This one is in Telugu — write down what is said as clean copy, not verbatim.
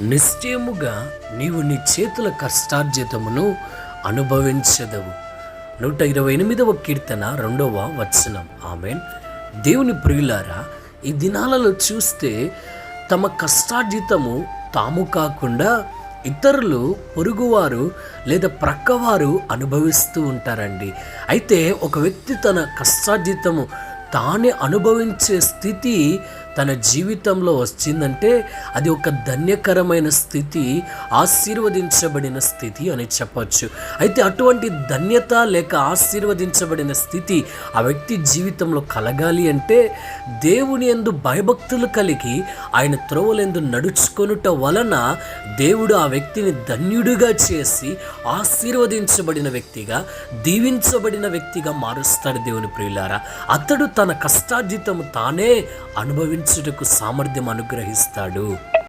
నిశ్చయముగా నీవు నీ చేతుల కష్టార్జితమును అనుభవించదవు. 128వ కీర్తన 2వ వచనం. ఆమేన్. దేవుని ప్రియులారా, ఈ దినాలలో చూస్తే తమ కష్టార్జితము తాము కాకుండా ఇతరులు, పొరుగువారు లేదా ప్రక్కవారు అనుభవిస్తూ ఉంటారండి. అయితే ఒక వ్యక్తి తన కష్టార్జితము తానే అనుభవించే స్థితి తన జీవితంలో వచ్చిందంటే అది ఒక ధన్యకరమైన స్థితి, ఆశీర్వదించబడిన స్థితి అని చెప్పొచ్చు. అయితే అటువంటి ధన్యత లేక ఆశీర్వదించబడిన స్థితి ఆ వ్యక్తి జీవితంలో కలగాలి అంటే దేవుని యందు భయభక్తులు కలిగి ఆయన త్రోవలందు నడుచుకొనుట వలన దేవుడు ఆ వ్యక్తిని ధన్యుడిగా చేసి ఆశీర్వదించబడిన వ్యక్తిగా, దీవించబడిన వ్యక్తిగా మారుస్తాడు. దేవుని ప్రియులారా, అతడు తన కష్టార్జితము తానే అనుభవించుటకు సామర్థ్యం అనుగ్రహిస్తాడు.